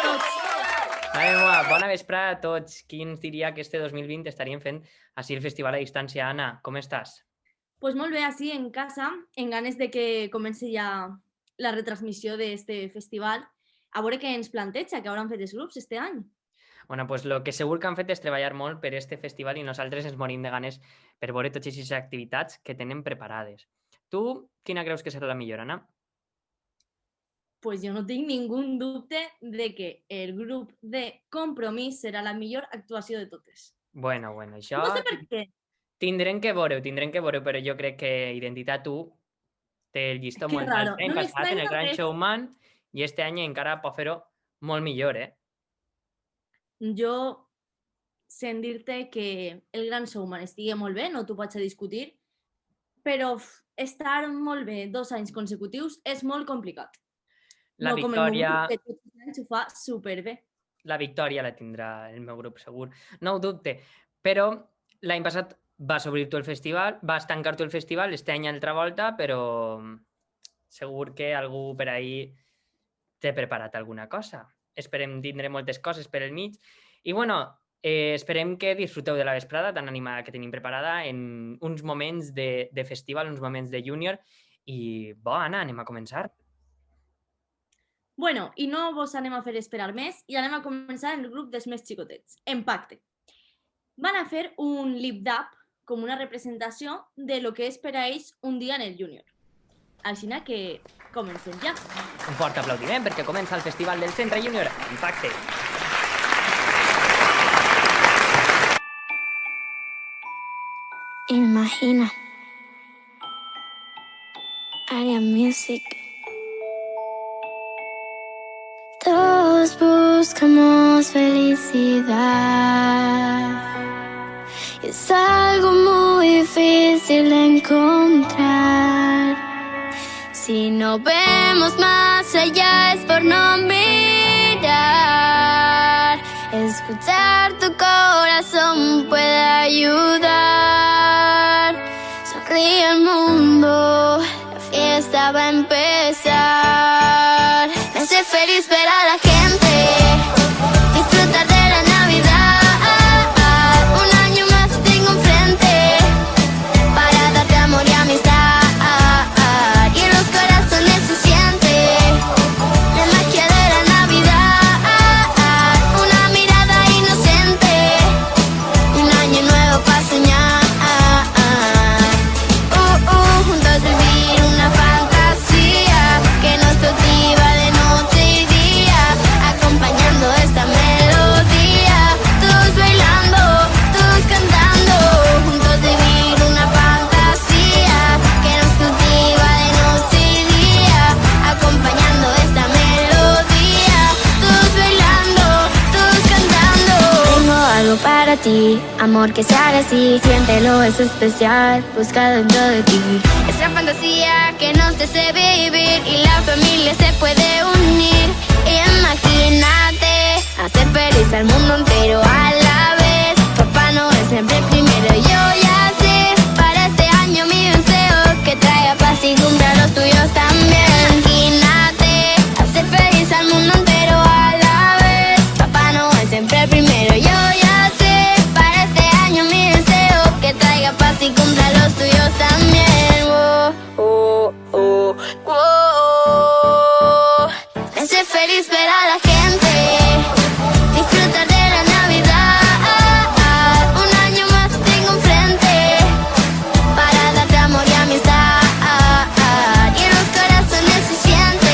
tots! Bona vesprada a tots. Qui ens diria que este 2020 estaríem fent així el festival a distància? Anna, com estàs? Pues molt bé, així en casa, en ganes de que comenci ja la retransmissió d'este festival. A veure què ens planteja, que hauran fet els grups este any. Bueno, pues lo que segur que han fet és treballar molt per este festival i nosaltres ens morim de ganes per veure totes aquestes activitats que tenen preparades. Tu, quina creus que serà la millor, Anna? Pues jo no tinc ningú dubte de que el grup de Compromís serà la millor actuació de totes. Bueno, això... No sé per què. Tindrem que veure, però jo crec que Identitat 1 té el llistó molt alt. L'any passat en el Gran Showman i este any encara pot fer-ho molt millor, eh? Jo, sent dir-te que el Gran Showman estigui molt bé, no t'ho vaig a discutir, però estar molt bé 2 anys consecutius és molt complicat. La victòria... que tots els anys ho fa superbé. La victòria la tindrà el meu grup, segur. No ho dubte. Però l'any passat vas obrir tu el festival, vas tancar tu el festival, este any altra volta, però segur que algú per ahí t'ha preparat alguna cosa. Esperem tindre moltes coses per el mig. I bueno, esperem que disfruteu de la vesprada tan animada que tenim preparada en uns moments de festival, uns moments de júnior. I bo, Anna, anem a començar. Bueno, i no vos anem a fer esperar més i anem a començar el grup dels més xicotets, Empacte. Van a fer un lip-dub com una representació de lo que és per a ells un dia en el júnior. Així que comencem ja. Un fort aplaudiment perquè comença el festival del Centre Júnior Empacte. Imagina. Aria Music. Todos buscamos felicidad y es algo muy difícil de encontrar. Si no vemos más allá es por no mirar. Escuchar tu corazón puede ayudar. Sonríe al mundo, la fiesta va a empezar. Me hace feliz ver a la gente disfrutar de la Navidad. Un año más tengo enfrente para darte amor y amistad. Y en los corazones se siente la magia de la Navidad. Una mirada inocente y un año nuevo para soñar. Juntos vivir una fantasía que nos cautiva de noche y día, acompañando esta melodía, todos bailando, todos cantando, juntos vivir una fantasía que nos cautiva de noche y día, acompañando esta melodía, todos bailando, todos cantando. Tengo algo para ti, amor que sale así, siéntelo, es especial, busca dentro de ti. Es la fantasía que nos hace vivir y la familia se puede unir. Imagínate hacer feliz al mundo entero a la vez. Papá Noel siempre primero, yo ya sé. Para este año mi deseo que traiga paz y cumpla los tuyos también. Imagínate hacer feliz al mundo entero a la vez. Papá Noel siempre primero, yo ya sé. Para este año mi deseo que traiga paz y cumpla los tuyos también. Me hace feliz ver a la gente disfrutar de la Navidad. Un año más tengo enfrente para darte amor y amistad. Y en los corazones se siente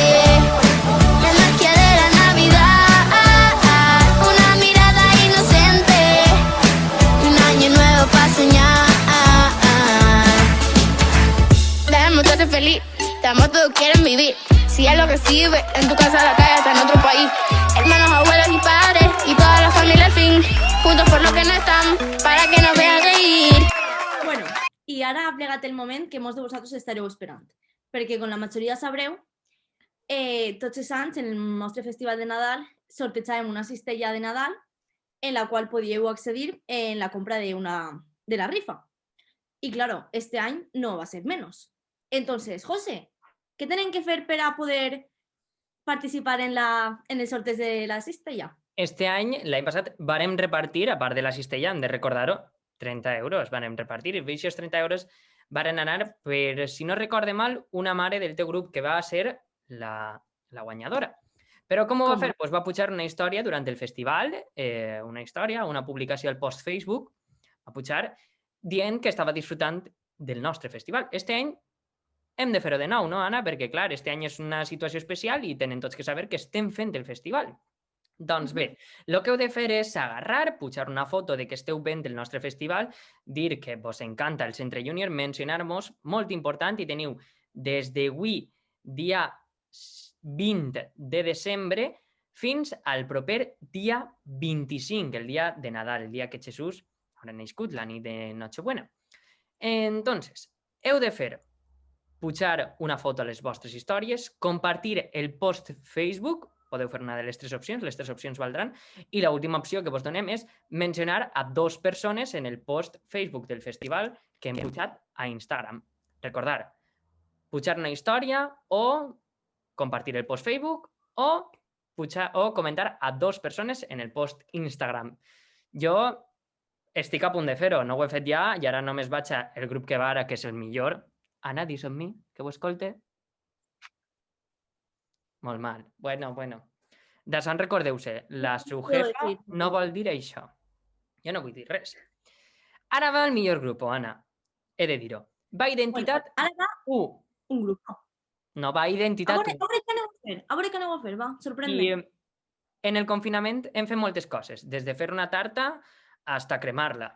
la magia de la Navidad. Una mirada inocente y un año nuevo para soñar. Dejemos todo ser feliz, estamos todos quieren vivir. Si él lo recibe, en tu casa, la calle, hasta en otro país. Hermanos, abuelos y padres, y toda la familia al fin, juntos por lo que no están, para que nos vean reír. Bueno, i ara ha plegat el moment que molts de vosaltres estareu esperant, perquè com la majoria sabreu, tots els anys en el nostre festival de Nadal sortejàvem una cistella de Nadal en la qual podíeu accedir en la compra de la rifa. Y claro, este año no va a ser menos. Entonces, José, ¿qué tienen que hacer para poder participar en el sorteig de la cistella? Este any, l'any passat, vàrem repartir, a part de la cistella, hem de recordar-ho, 30 euros vàrem repartir, i aquests 30 euros varen anar per, si no recorde mal, una mare del teu grup que va ser la guanyadora. Però com ho va fer? Pues va pujar una història durant el festival, una història, una publicació al post Facebook, va pujar dient que estava disfrutant del nostre festival. Este any hem de fer-ho de nou, no, Anna? Perquè, clar, este any és una situació especial i tenen tots que saber que estem fent el festival. Doncs bé, el que heu de fer és agarrar, pujar una foto de que esteu fent el nostre festival, dir que vos encanta el Centre Júnior, mencionar-nos, molt important, i teniu des d'avui, dia 20 de desembre, fins al proper dia 25, el dia de Nadal, el dia que Jesús haurà nascut, la nit de Nochebuena. Entonces, heu de fer pujar una foto a les vostres històries, compartir el post Facebook, podeu fer una de les tres opcions valdran, i l'última opció que vos donem és mencionar a 2 persones en el post Facebook del festival que hem pujat a Instagram. Recordar, pujar una història o compartir el post Facebook o comentar a 2 persones en el post Instagram. Jo estic a punt de fer-ho, no ho he fet ja i ara només vaig al grup que va ara, que és el millor. Anna, dis amb mi, que ho escolte. Molt mal. Bueno. De Sant recordeu-se, la subjefa no vol dir això. Jo no vull dir res. Ara va el millor grup, Anna. He de dir-ho. Va Identitat 1. Ara va un grup. No, va Identitat 1. A veure què aneu a fer, va, sorprèn-me. I en el confinament hem fet moltes coses, des de fer una tarta fins a cremar-la.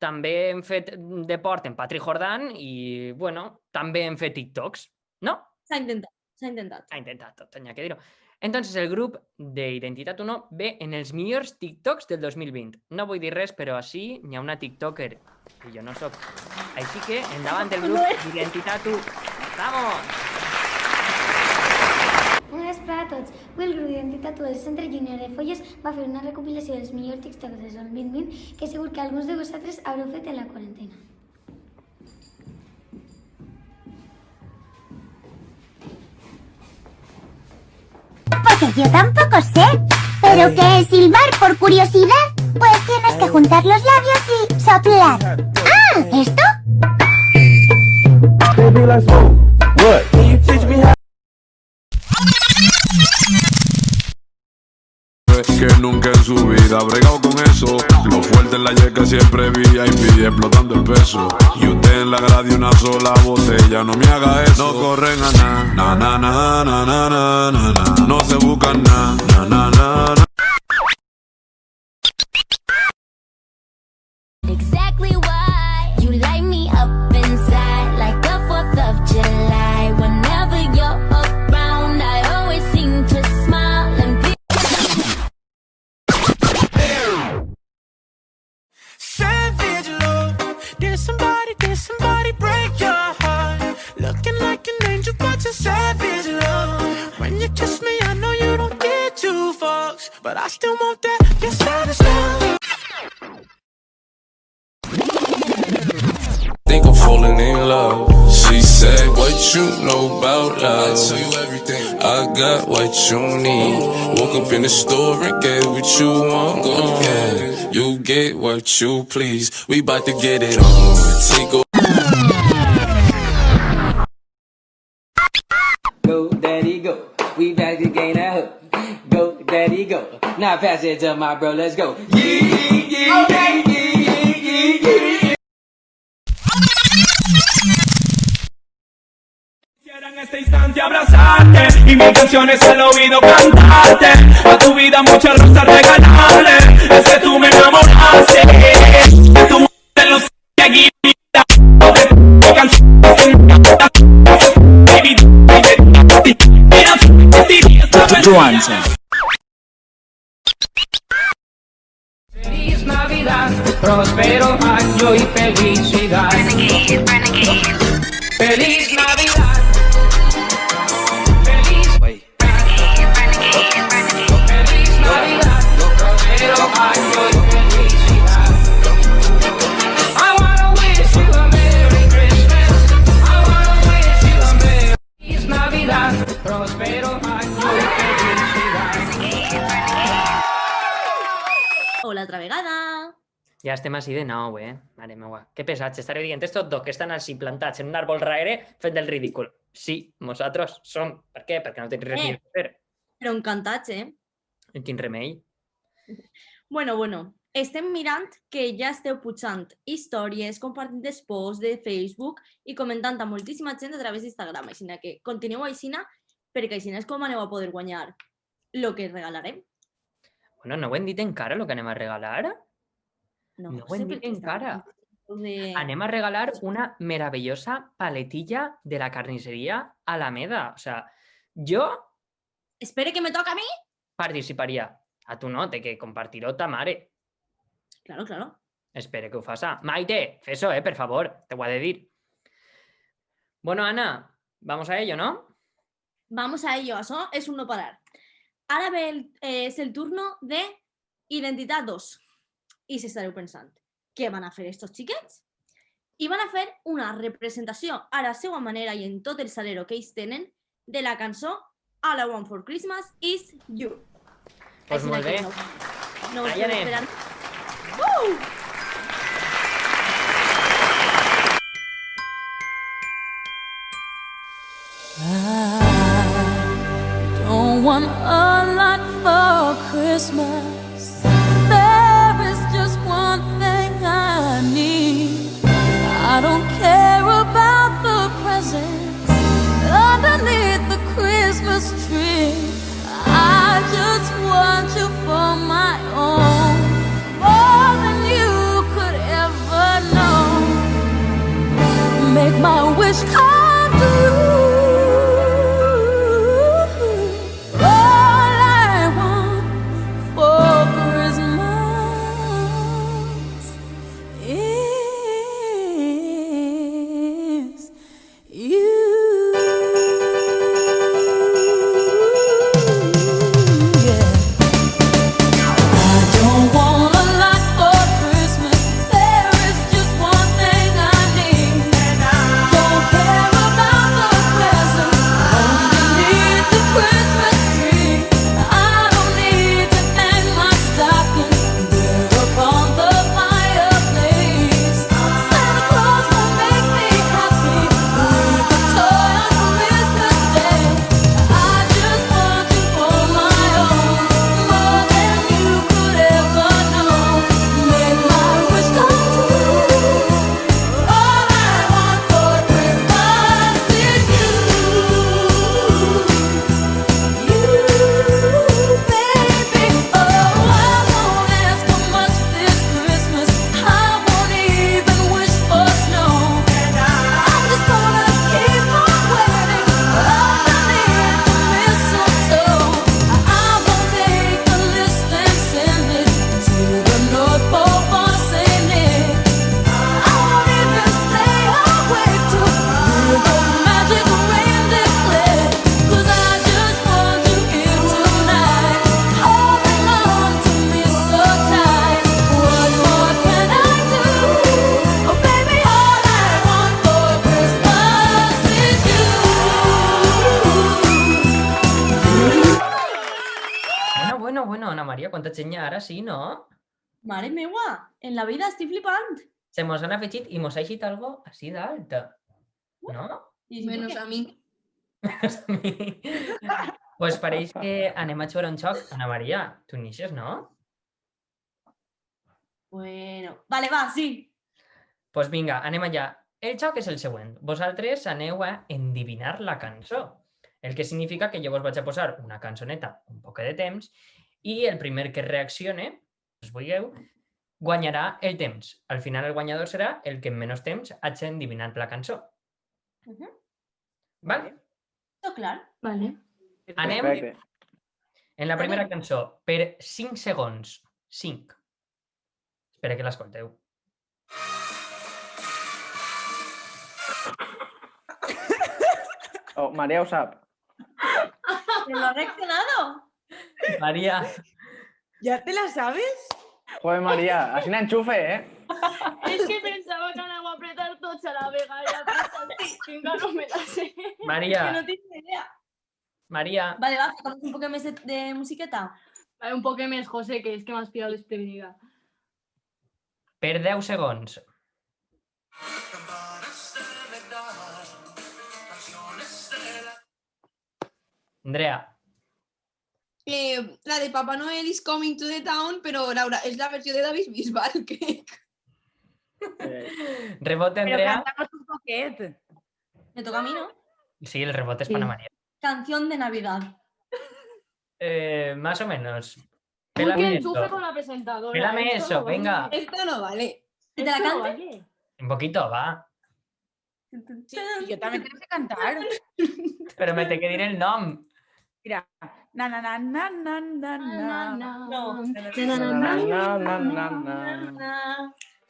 També hem fet deport en Patri Jordan i, bueno, també hem fet TikToks, no? S'ha intentat. S'ha intentat tot, tenia que dir-ho. Entonces, el grup d'Identitat 1 ve en els millors TikToks del 2020. No vull dir res, però així n'hi ha una TikToker i jo no soc. Així que, endavant el grup d'Identitat 1. ¡Vamos! Una vesprada a tots. Avui el grup d'Identitat 1 del Centre Júnior de Folles va fer una recopilació dels millors TikToks del 2020 que segur que alguns de vosaltres haureu fet en la quarantena. Porque yo tampoco sé. ¿Pero qué es silbar por curiosidad? Pues tienes que juntar los labios y soplar. ¡Ah! ¿Esto? Baby, let's go. What? Can you teach me how? Que nunca en su vida ha bregado con eso. Lo fuerte en la yeca siempre VIP, explotando el peso. Y usted en la grade una sola botella, no me haga eso. No corren a na, na, na, na, na, na, na, na. No se buscan na, na, na, na, na. Exactly why you light me up inside like the 4th of July. Whenever you're around, I always seem to smile and be savage love. Did somebody break your heart? Looking like an angel, but you're savage love. When you kiss me, I know you don't get 2 fucks, but I still want that. You're savage love. Think I'm falling in love. She said, what you know about love? I tell you everything. I got what you need. Woke up in the store and get what you want. Go get you get what you please. We bout to get it on. Take a go, daddy, go. We back to gain that hook. Go, daddy, go. Now pass it to my bro, let's go. Quisiera en este instante abrazarte y mis canciones al oído cantarte. A tu vida muchas rosas regalarle. Es que tú me enamoraste. Que tú de los que aquí de canciones que me encantan. Feliz Navidad, próspero año y felicidad. Feliz Navidad. Feliz Navidad, próspero año y felicidad. I wanna wish you a Merry Christmas. I wanna wish you a Merry Navidad, próspero año y felicidad. o l'altra vegada. Ja estem així de nou, Mare meua. Que pesats. Estareu dient estos dos que estan així plantats en un àrbol raere fent el ridícul. Sí, nosaltres som. Per què? Perquè no tens res més a fer. Però encantats, Quin remei. Bueno. Estem mirant que ja esteu pujant històries, compartint posts de Facebook i comentant a moltíssima gent a través d'Instagram. Així que continueu així, perquè així és com aneu a poder guanyar el que regalarem. Bueno, no ho hem dit encara, el que anem a regalar? No ho hem dit encara. Anem a regalar una meravellosa paletilla de la carnisseria Alameda. O sea, jo Espere que me toca a mi. participaria. A tu no, té que compartir-ho ta mare. Claro. Espere que ho faça. Maite, fes-ho, per favor, te ho ha de dir. Bueno, Ana, vamos a ello, ¿no? Vamos a ello, això és un no parar. Ara és el turno de Identitat 2. I s'estareu pensant, què van a fer estos xiquets? I van a fer una representació a la seva manera i en tot el salero que ells tenen de la cançó All I Want for Christmas is You. Pues molt bé. No us Allà podeu anem. esperar. Don't want a lot for Christmas. There is just one thing I need. I don't care about the presents underneath the Christmas tree. I just want you for my own, more than you could ever know. Make my wish come true. Bueno, Ana Maria, quanta gent hi ha ara, sí, no? Mare meua, en la vida estic flipant. Se mos han afegit i mos ha eixit algo així d'alt. No? Menos a mi. Pues pareix que anem a jugar un xoc. Ana Maria, tu n'ixes, no? Bueno, vale, va, sí. Pues vinga, anem allà. El xoc és el següent. Vosaltres aneu a endivinar la cançó. El que significa que jo vos vaig a posar una cançoneta un poc de temps i el primer que reaccione, us vulgueu, guanyarà el temps. Al final el guanyador serà el que en menys temps hagi endivinat la cançó. Vale? Tot clar. Vale. Anem en la primera cançó per 5 segons. 5. Espera que l'escolteu. Oh, María ho sap. ¿Pero lo ha reaccionado? María. ¿Ya te la sabes? Joder, María, así no enchufe, ¿eh? Es que pensaba que anava a apretar tots a la vegada i apretar que encara no me la sé. María. Que no tienes idea. María. Vale, va, sacamos un poco más de musiqueta. Un poc més, José, que és que m'has pillat desprevenida. Per 10 segons. Andrea. La de Papá Noel is coming to the town, però Laura, és la versió de David Bisbal, crec. Rebote, Pero Andrea. cantamos un poquet. Me toca a mí, ¿no? Sí, el rebote es para María. Canción de Navidad. Más o menos. Porque Pélame enchufe eso. con la presentadora. Pélame esto eso, no vale. venga. Esto no vale. ¿Que te la Esto no cante? vale. Un poquito, va. Sí, yo también tengo que cantar. Pero me te que dir el nom. Mira. Na, na, na, na, na, na, na. No.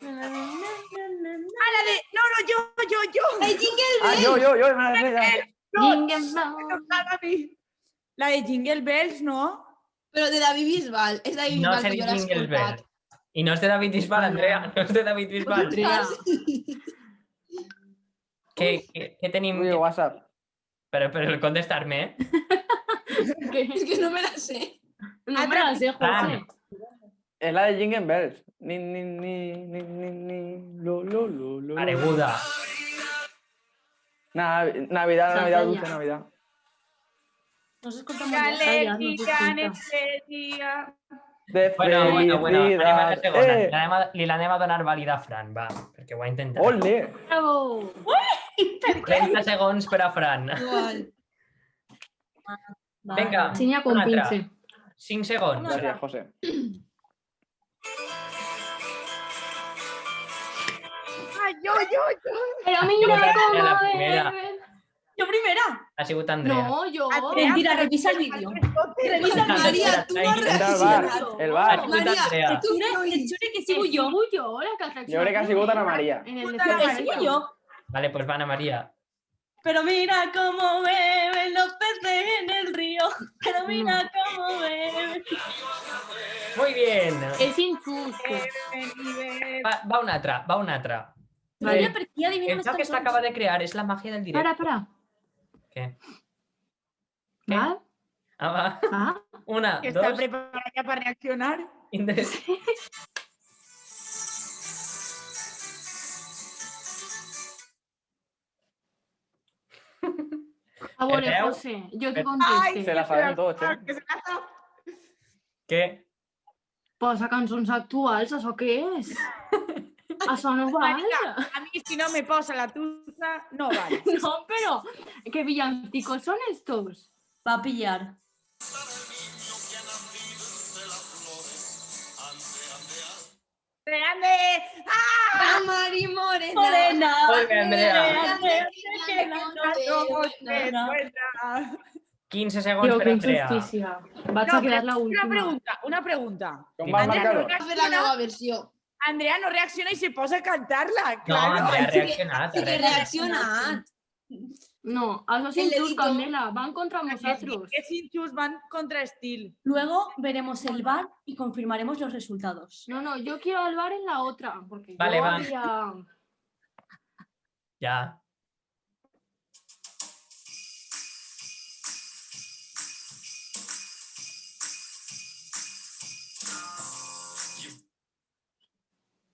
Ah, la de... No, yo. ¡Ay, Jingle Ah, Bells! yo, madre mía. No, Jingle me tocaba a mí. La de Jingle Bells, ¿no? Però de David Bisbal. És David No Bisbal, se que jo dice l'he Jingle escoltat. Bell. Y no es de David Bisbal, Andrea. No es de David Bisbal. Andrea. ¿Qué tenim? Uy, WhatsApp. Pero el contestarme, ¿eh? És que no me la sé. No me la sé, José. Es la de Jingle Bells. Ni, lo. Pareguda. Navidad, dulce Navidad. No se escucha muy Que bien. alegria en este dia. De Bueno, felicidad. anem a la segona. Li l'anem a donar vàlida a Fran, va, perquè ho ha intentat. Ole. Bravo. 30 segons per a Fran. Igual. Vinga, Enseña con una altra. pinche. 5 segons. Gracias, José. Ay, yo. Pero mira Era cómo la primera. beben. Yo primera. Ha sigut Andrea. No, yo. Mentira, revisa el vídeo. Revisa, María, tú no has Entra al reaccionado. bar. El Ha bar. sigut María, Andrea. tú no Que jure que sigo yo. Sigo yo, la que has Jo crec que ha sigut Ana Maria. En el Puta la Que sigo yo. Vale, pues va Ana María. Pero mira cómo beben los peces en el río. Pero mira cómo beben. Muy bien. Es injusto. Va una altra, va una altra. María, per qui adivina El més joc que cançons? s'acaba de crear és la màgia del directe. Para. Què? ¿Va? Ah, va. ¿Va? Una, ¿Está dos, preparada ya para reaccionar? tres. A veure, veu? José, yo te Ay, conteste. Se la saben todos, che. que se la sabe. Què? Posa cançons actuals, això què és? Això no val. María, a mí si no me posa la tusa, no vale. No, pero ¿qué villancicos son estos? Va a pillar. ¡Grande! ¡Ah! Mari Morena. Morena. Muy bien, Andrea. Buena. 15 segons Tío, per qué Andrea. injusticia. Vas No, a quedar la pero última. una pregunta. Com va el Andrea no, marcador? Fer la nova versió. Andrea no reacciona y se posa a cantarla. No, Claro. Andrea ha reaccionat. Sí que he reaccionat. No, eso es El injust, dedito. Candela. Van contra nosotros. Es injust, van contra Steel. Luego veremos el bar y confirmaremos los resultados. No, yo quiero al bar en la otra. Porque Vale, yo va. había... Ja.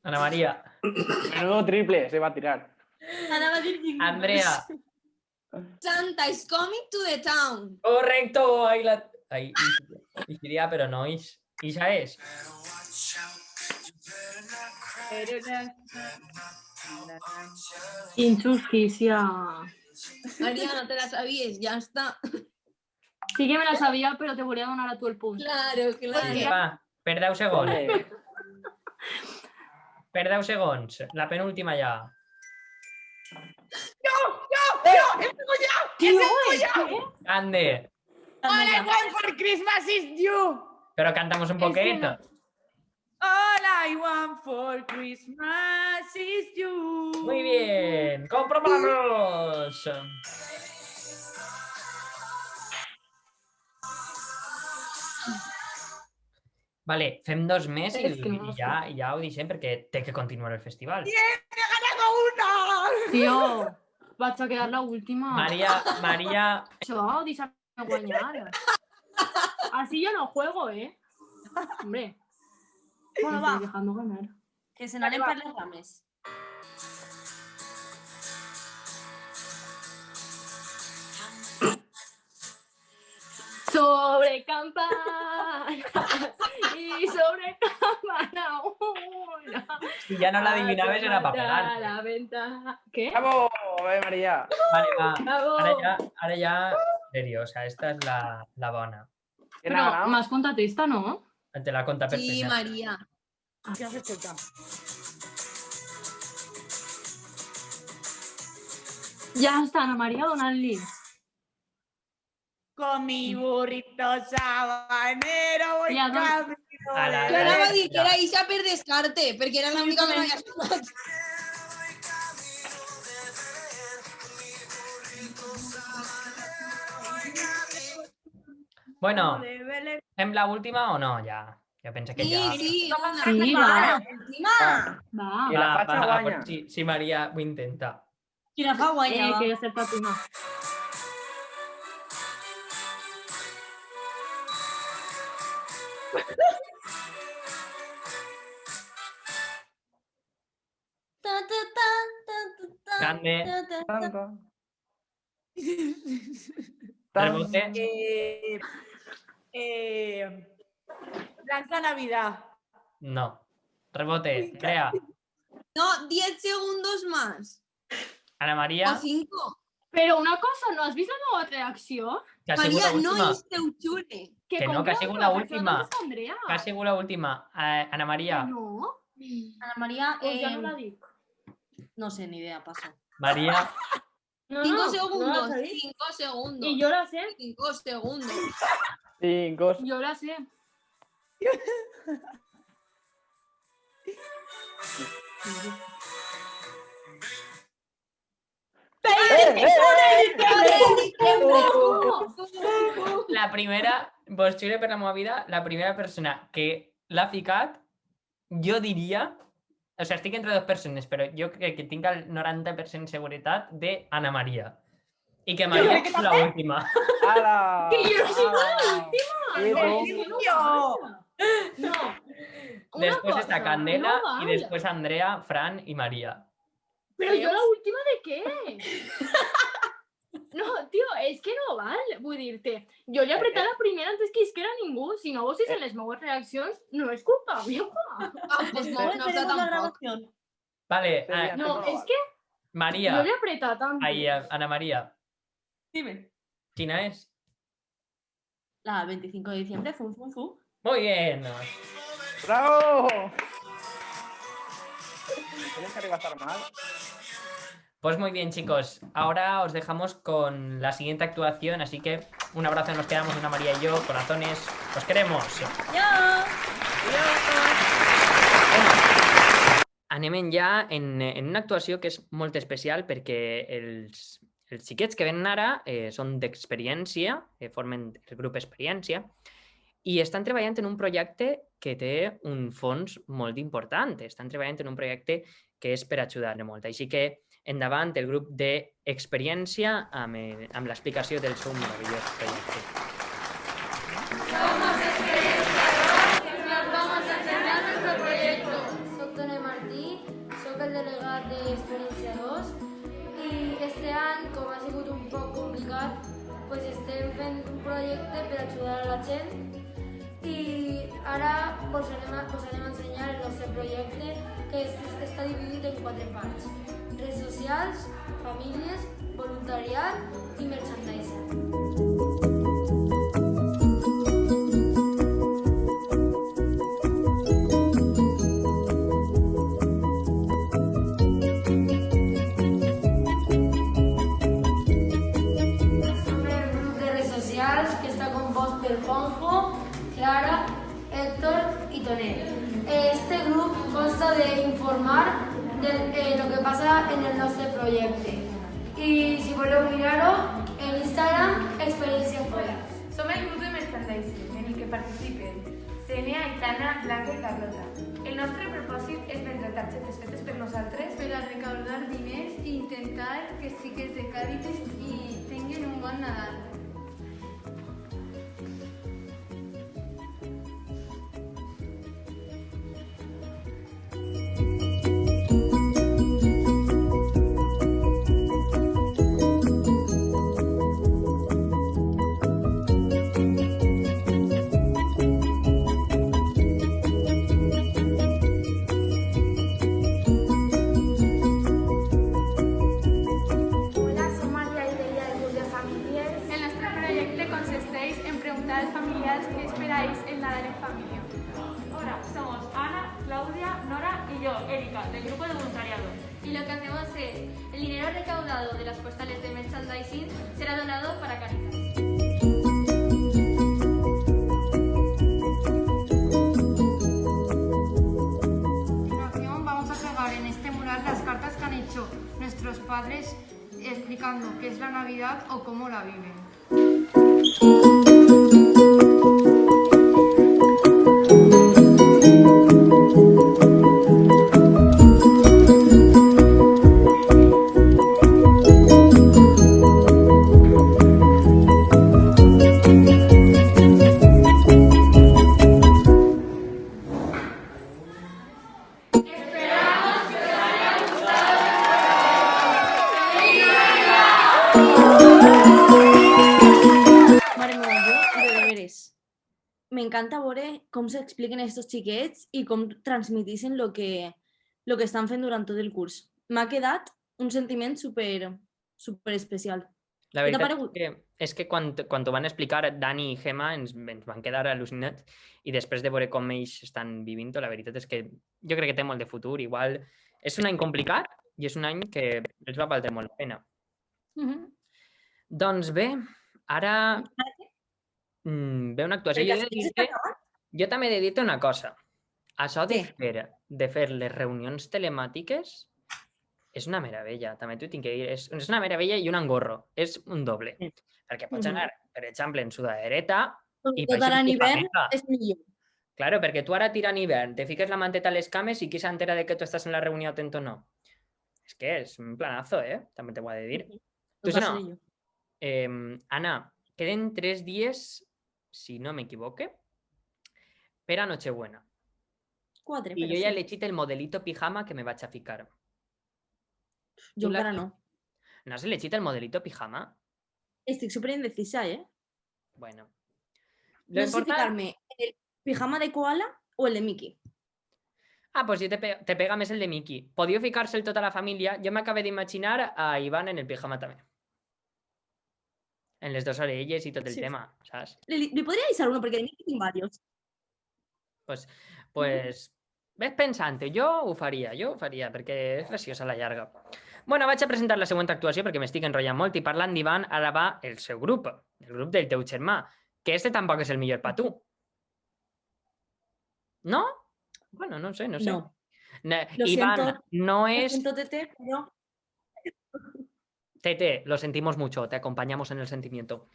Ana María. Menudo triple se va a tirar. Anava a dir Jingle Andrea. Santa is coming to the town. Correcto. Ahí la... Ahí. Diría, pero no. Isa es. Injusticia. María, no te la sabías, ya está. Sí que me la sabía, pero te voy a donar a tú el punto. Claro, claro. Va, per 10 segons. Ole. Per 10 segons. La penúltima ja. Tío, Ande. All I want for Christmas is you. Pero cantamos un Es que poquito. no. All I want for Christmas is you. Muy bien. Comprobamos. Vale, fem dos més i, És que no i ja ho deixem perquè té que continuar el festival. ¡He ganado una! Tío, vas a quedar la última. María, Això, deixa'm guanyar. Así yo no juego, ¿eh? Hombre, Bueno, me va, estoy dejando ganar. que se n'anem per les rames. Sobre campanas y sobre campana una. Si ya no la adivinaves era para Asomada pegar. la ventana. ¿Qué? ¡Bravo! María! Vale, va. Bravo. Ara ja, en serio, o sea, esta és la bona. ¿Quién ha Pero ganado? más contate esta, ¿no? Te la conta per Sí, feina. María. ¿Qué has escuchado? Ya está, Ana María donant-li. Con mi burrito sabanero voy Ya, don- camino A la- de Jo a la- anava a dir que era Isa per descarte, perquè era l'única que no havia sonat. Bueno, de Belén. fem la última o no? Ja pensa que ja... Sí, sí, una. Sí, va. Encima! Va. I la fatxa guanya. pues sí, Maria ho intenta. Qui la fa guanya, va. Que ja acertat una. Ta, ta, ta, ta, ta, ta, Grande. ta, ta, ta. Tanto. Rebote. Blanca Navidad. No. Rebote. Crea. No, 10 segundos más. Ana O Maria, 5. Però una cosa, no has vist la meva reacció? que ha sigut Maria, no l'última. és teu xule. Que no, com que ha la sigut meva l'última. reacció no és Andrea. Que ha sigut l'última. Ana Maria. No, Ana María, pues ja no la dic. no sé, ni idea, paso. Maria, No, 5 no, no segundos. la sé. 5 segundos. Y yo la sé, 5 segundos. 5. yo la sé. la primera, vos xule per la meva vida, la primera persona que l'ha ficat, jo diria, o sigui, estic entre dues persones, però jo crec que tinc el 90% seguretat de Ana Maria. I que Maria és l'última. ¡Hala! Que yo no soy la ¡Hala! última. Sí, No, tú. es que no vale. No. Una Després cosa, està Candela no i vale. després Andrea, Fran i Maria. Pero yo la última de qué? No, tío, es que no val, vull dir-te. Jo li he apretat la primera antes que isquera ningú. Si no vos en les meues reaccions, no és culpa meva. Ah, pues no, no està tampoc. Vale, No, és que Maria, jo li he apretat antes. ai, Ana Maria, Dime. quina és? La 25 de diciembre, fum, fum, fum. Muy bien. ¡Bravo! ¿Tienes que arriba estar mal? Pues muy bien, chicos. Ahora os dejamos con la siguiente actuación, así que un abrazo, nos quedamos Ana María y yo, corazones, os queremos. Anem ja en una actuació que és molt especial perquè els xiquets que venen ara són d'experiència, formen el grup Experiència, i estan treballant en un projecte que té un fons molt important. Estan treballant en un projecte que és per ajudar-ne molt. Així que endavant el grup d'Experiència amb l'explicació del seu meravellós projecte. Somos vamos a enseñar nuestro proyecto. Soc Tone Martí, soc el delegat d'Experiència 2 i este any, com ha sigut un poc complicat, pues estem fent un projecte per ajudar a la gent i ara posarem a ensenyar el nostre projecte que està dividit en 4 parts: redes socials, famílies, voluntariat i merchandising. Que está compuesto por Juanjo, Clara, Héctor y Tonet. Este grupo consta de informar de lo que pasa en el nostre projecte. Y si voleu mirar-ho, en Instagram, Experiència Fora. Som el grup de merchandising en el que participen Senia, Aitana, Blanca i Carlota. El nostre propòsit és vendre targetes fetes per nosaltres Per a recaudar diners i intentar que els xiquets de Càritas i tinguin un bon Nadal. preguntar a los familiares qué esperáis en Nadal en familia. Hola, somos Ana, Claudia, Nora y yo, Erika, del grupo de voluntariado. Y lo que hacemos es, el dinero recaudado de las postales de merchandising será donado para Caritas. A continuación vamos a pegar en este mural las cartas que han hecho nuestros padres explicando qué es la Navidad o cómo la viven. M'encanta veure com s'expliquen estos xiquets i com transmetixen lo que estan fent durant tot el curs. M'ha quedat un sentiment super especial. La Què t'ha veritat paregut? és que quan ho van explicar Dani i Gemma ens van quedar al·lucinats i després de veure com ells estan vivint-ho, la veritat és que jo crec que té molt de futur. Igual és un any complicat i és un any que els va valdre molt la pena. Doncs bé, ara ve una actuació. Jo també he de dir-te una cosa. Això de fer les reunions telemàtiques és una meravella, també t'ho tinc que dir. És una meravella i un engorro. És un doble. Perquè pots anar, per exemple, en sudadereta i Tot ara en hivern és millor. Claro, perquè tu ara tira en hivern, te fiques la manteta a les cames i qui s'entera de que tu estàs en la reunió atent o no? És que és un planazo, també t'ho he de dir. Tu no? Anna, queden 3 dies, si no m'equivoque, per a Nochebuena. 4, I jo ja he elegit el modelito pijama que me vaig a ficar. Jo encara no. ¿No has elegit el modelito pijama? Estic súper indecisa, Bueno. No sé si ficar-me el pijama de koala o el de Mickey. Ah, pues sí, te pega més el de Mickey. Podíeu ficar-se'l tota la família. Jo m'acabé d'imaginar a Ivan en el pijama també. En les 2 orelles i tot el tema, saps? Li podria avisar uno, perquè de Mickey tinc varios. Pues ves pensant-ho. Jo ho faria, perquè és graciós a la llarga. Bueno, vaig a presentar la següent actuació perquè m'estic enrotllant molt i parlant d'Ivan, ara va el seu grup, el grup del teu germà, que este tampoc és el millor per tu. No? Bueno, no sé. No. Iván, no es... Lo siento, Tete, pero... Tete, lo sentimos mucho, te acompañamos en el sentimiento.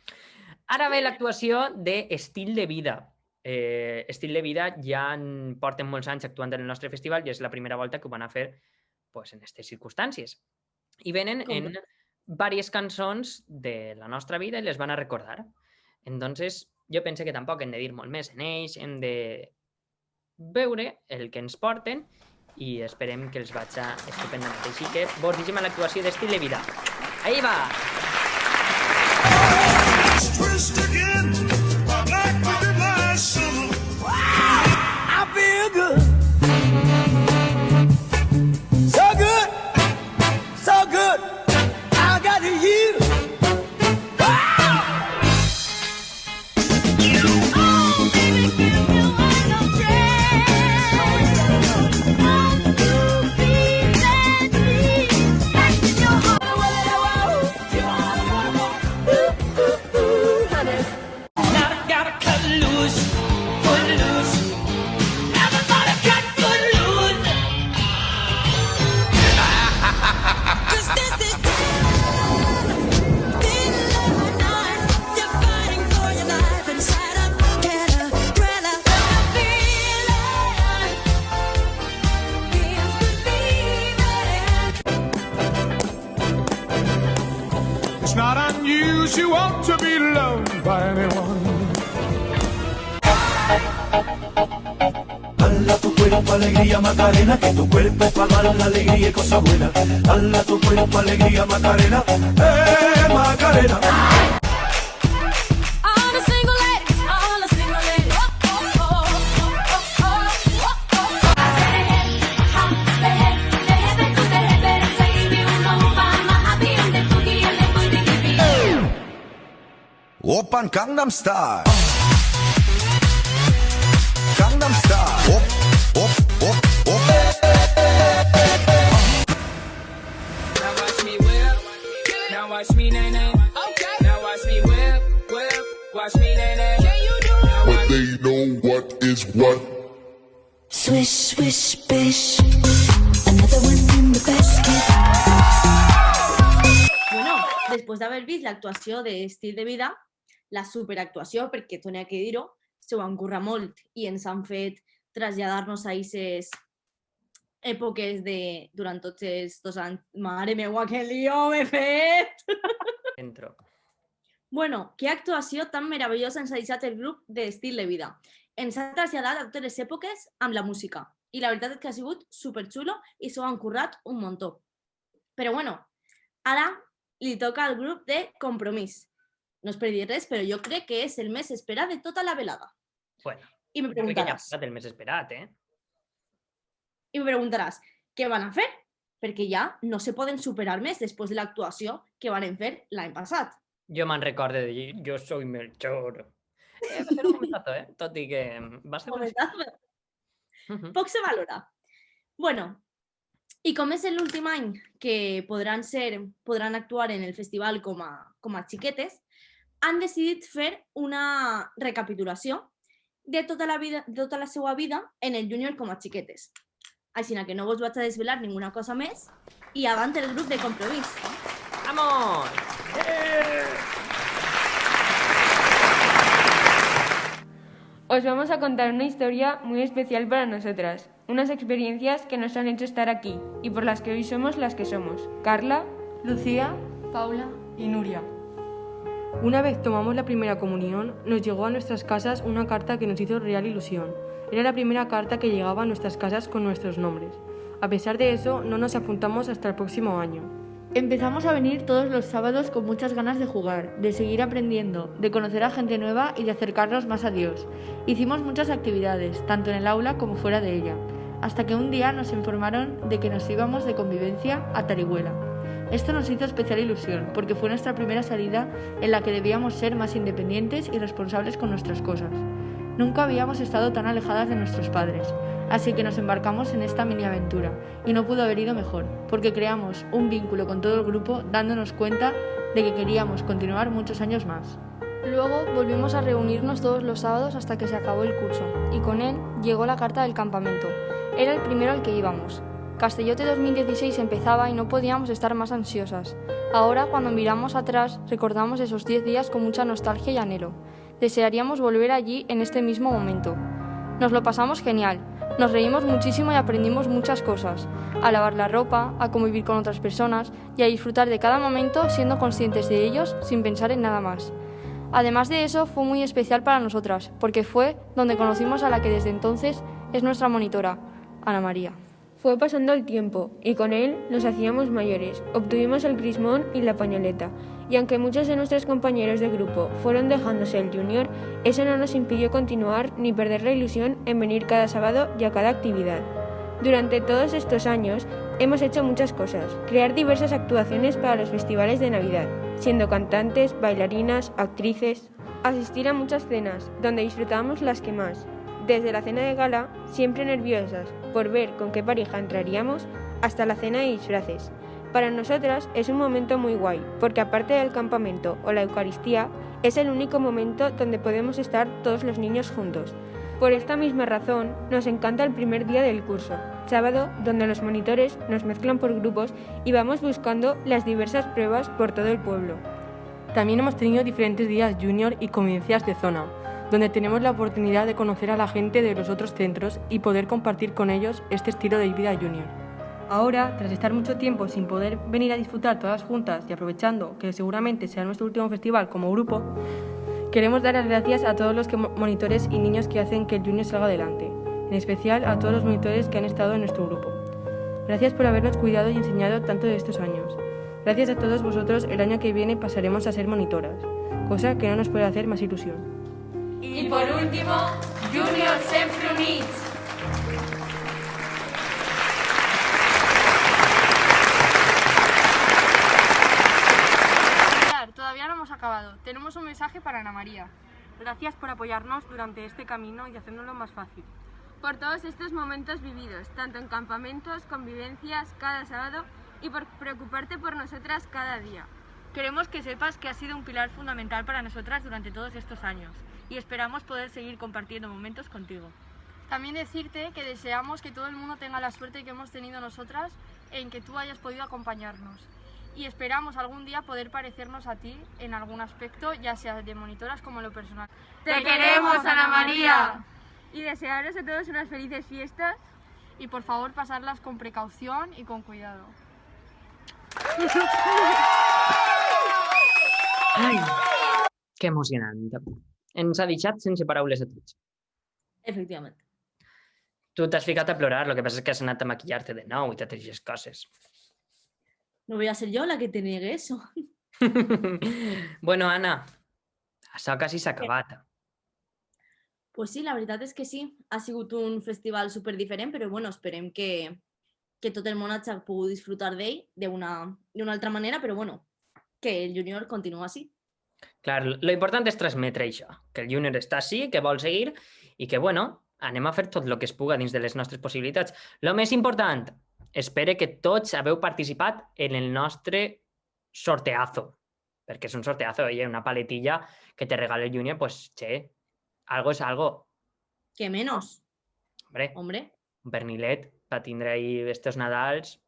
Ara ve l'actuació d'Estil de Vida. Estil de Vida ja porten molts anys actuant en el nostre festival i és la primera volta que ho van a fer en aquestes circumstàncies. I venen en diverses cançons de la nostra vida i les van a recordar. Entonces, jo pense que tampoc hem de dir molt més en ells, hem de veure el que ens porten i esperem que els vaig estupendament. Així que vos llegim a l'actuació d'Estil de Vida. Ahí va! I feel good. So good. I got you. It's not unusual to be loved by anyone. Dala tu cuerpo alegría Macarena, que tu cuerpo es para dar la alegría y cosa buena. Dala tu cuerpo alegría Macarena, Macarena. Open Gangnam Style. Gangnam Style. Now watch me whip. Now watch me nay nay. Okay. Now watch me whip, whip. Watch me nay nay. Can you do it? But they know what is what. Swish, swish, bish. Another one in the basket. Bueno, després d'haver vist l'actuació d'Estil de Vida, la superactuació, perquè torna que dir-ho, s'ho han currat molt i ens han fet traslladar-nos a aquestes èpoques durant tots els 2 anys. Mare meua, que lío m'he fet! Entro. Bueno, qué actuació tan meravellosa ens ha deixat el grup d'Estil de Vida. Ens ha traslladat a totes les èpoques amb la música. I la veritat és que ha sigut superxulo i s'ho han currat un muntó. Però bueno, ara li toca al grup de Compromís. No és per dir res, però jo crec que és el més esperat de tota la velada. Bueno, I me crec que ja ha preguntaràs, passat el més esperat, eh? què van a fer? Perquè ja no se poden superar més després de l'actuació que van fer l'any passat. Jo me'n recordo de dir, jo soy Melchor. Va ser un momentazo, tot i que va ser... Poc se valora. Bueno, i com és l'últim any que podran actuar en el festival com a xiquetes, han decidit fer una recapitulació de tota la seva vida en el júnior com a xiquetes. Així que no vos vaig a desvelar ninguna cosa més i avant el grup de Compromís. ¡Vamos! Os vamos a contar una historia muy especial para nosotras, unas experiencias que nos han hecho estar aquí y por las que hoy somos las que somos. Carla, Lucía, Paula y Nuria. Una vez tomamos la primera comunión, nos llegó a nuestras casas una carta que nos hizo real ilusión. Era la primera carta que llegaba a nuestras casas con nuestros nombres. A pesar de eso, no nos apuntamos hasta el próximo año. Empezamos a venir todos los sábados con muchas ganas de jugar, de seguir aprendiendo, de conocer a gente nueva y de acercarnos más a Dios. Hicimos muchas actividades, tanto en el aula como fuera de ella, hasta que un día nos informaron de que nos íbamos de convivencia a Tarihuela. Esto nos hizo especial ilusión, porque fue nuestra primera salida en la que debíamos ser más independientes y responsables con nuestras cosas. Nunca habíamos estado tan alejadas de nuestros padres, así que nos embarcamos en esta mini aventura, y no pudo haber ido mejor, porque creamos un vínculo con todo el grupo dándonos cuenta de que queríamos continuar muchos años más. Luego volvimos a reunirnos todos los sábados hasta que se acabó el curso, y con él llegó la carta del campamento. Era el primero al que íbamos. Castellote 2016 empezaba y no podíamos estar más ansiosas. Ahora, cuando miramos atrás, recordamos esos 10 días con mucha nostalgia y anhelo. Desearíamos volver allí en este mismo momento. Nos lo pasamos genial. Nos reímos muchísimo y aprendimos muchas cosas. A lavar la ropa, a convivir con otras personas y a disfrutar de cada momento siendo conscientes de ellos sin pensar en nada más. Además de eso, fue muy especial para nosotras, porque fue donde conocimos a la que desde entonces es nuestra monitora, Ana María. Fue pasando el tiempo y con él nos hacíamos mayores, obtuvimos el crismón y la pañoleta, y aunque muchos de nuestros compañeros de grupo fueron dejándose el junior, eso no nos impidió continuar ni perder la ilusión en venir cada sábado y a cada actividad. Durante todos estos años hemos hecho muchas cosas, crear diversas actuaciones para los festivales de Navidad, siendo cantantes, bailarinas, actrices, asistir a muchas cenas, donde disfrutábamos las que más. Desde la cena de gala, siempre nerviosas por ver con qué pareja entraríamos, hasta la cena de disfraces. Para nosotras es un momento muy guay, porque aparte del campamento o la Eucaristía, es el único momento donde podemos estar todos los niños juntos. Por esta misma razón, nos encanta el primer día del curso, sábado, donde los monitores nos mezclan por grupos y vamos buscando las diversas pruebas por todo el pueblo. También hemos tenido diferentes días junior y convivencias de zona, donde tenemos la oportunidad de conocer a la gente de los otros centros y poder compartir con ellos este estilo de vida junior. Ahora, tras estar mucho tiempo sin poder venir a disfrutar todas juntas y aprovechando que seguramente sea nuestro último festival como grupo, queremos dar las gracias a todos los monitores y niños que hacen que el junior salga adelante, en especial a todos los monitores que han estado en nuestro grupo. Gracias por habernos cuidado y enseñado tanto de estos años. Gracias a todos vosotros, el año que viene pasaremos a ser monitoras, cosa que no nos puede hacer más ilusión. Y por último, Junior Sempre Units. Todavía no hemos acabado. Tenemos un mensaje para Ana María. Gracias por apoyarnos durante este camino y hacérnoslo más fácil. Por todos estos momentos vividos, tanto en campamentos, convivencias, cada sábado, y por preocuparte por nosotras cada día. Queremos que sepas que has sido un pilar fundamental para nosotras durante todos estos años y esperamos poder seguir compartiendo momentos contigo. También decirte que deseamos que todo el mundo tenga la suerte que hemos tenido nosotras en que tú hayas podido acompañarnos. Y esperamos algún día poder parecernos a ti en algún aspecto, ya sea de monitoras como en lo personal. ¡Te queremos, Ana María! Y desearos a todos unas felices fiestas. Y por favor pasarlas con precaución y con cuidado. Ai, que emocionant. Ens ha deixat sense paraules a tots. Efectivament. Tu t'has ficat a plorar, el que passa és que has anat a maquillar-te de nou i totes aquestes coses. No voy a ser yo la que te niegue eso. Bueno, Anna, això quasi s'ha acabat. Pues sí, la veritat és que sí. Ha sigut un festival super diferent, però bueno, esperem que tot el món hagi pogut disfrutar d'ell d'una altra manera, però bueno, que el júnior continua així. Clar, lo important és transmetre això, que el júnior està així, que vol seguir i que, bueno, anem a fer tot el que es puga dins de les nostres possibilitats. Lo més important, espero que tots haveu participat en el nostre sorteazo, perquè és un sorteazo, una paletilla que te regala el júnior, pues, che, algo es algo. Que menos. Hombre. Un pernilet per tindre ahí estos Nadals,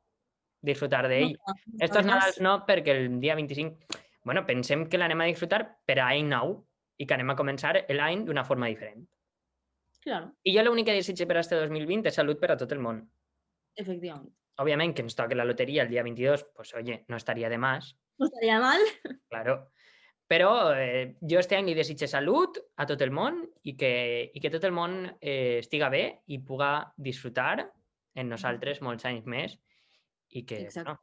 disfrutar d'ell. Estos Nadals no, perquè el dia 25... Bueno, pensem que l'anem a disfrutar per a any nou i que anem a començar l'any d'una forma diferent. Claro. I jo l'únic que desitjo per a este 2020 és salut per a tot el món. Efectivament. Òbviament, que ens toque la loteria el dia 22, pues oye, no estaria de más. No estaria mal. Claro. Però jo este any li desitjo salut a tot el món i que tot el món estiga bé i puga disfrutar en nosaltres molts anys més i que, no,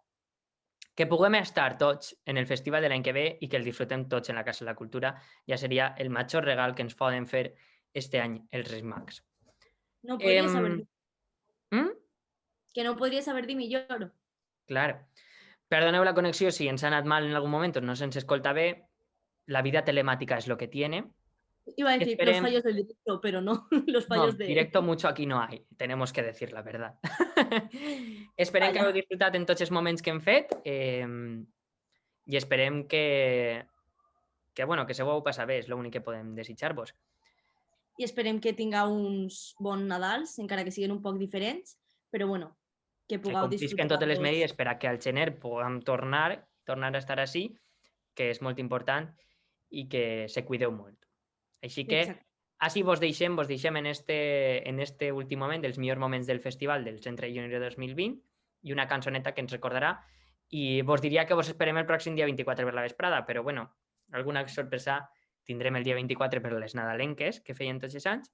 que puguem estar tots en el festival de l'any que ve i que el disfrutem tots en la Casa de la Cultura. Ja seria el major regal que ens poden fer este any els Reis Mags. No podries haver dit. Que no podries haver dit millor. Clar. Perdoneu la connexió si ens ha anat mal en algun moment, no se'ns escolta bé. La vida telemática es lo que tiene. Iba a decir los fallos del directo, pero no, los fallos de... Directo mucho aquí no hay, tenemos que decir la verdad. Esperem que heu disfrutat en tots els moments que hem fet i esperem que se ho heu passat bé, és l'únic que podem desitjar-vos. I esperem que tingueu uns bons Nadals, encara que siguin un poc diferents, però bueno, que pugueu disfrutar. Que complisquen totes les medides per a que al gener puguem tornar a estar així, que és molt important, i que se cuideu molt. Així que així vos deixem en este últim moment, dels millors moments del festival del Centre Júnior 2020 i una cançoneta que ens recordarà i vos diria que vos esperem el pròxim dia 24 per la vesprada, però bueno, alguna sorpresa tindrem el dia 24 per les nadalenques que feien tots els anys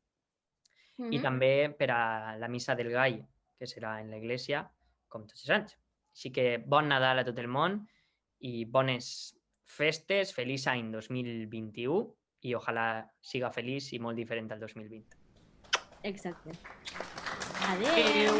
i també per a la missa del Gall, que serà en l'església com tots els anys. Així que bon Nadal a tot el món i bones festes, feliç any 2021 i ojalà siga feliç i molt diferent al 2020. Exacte. Adeu.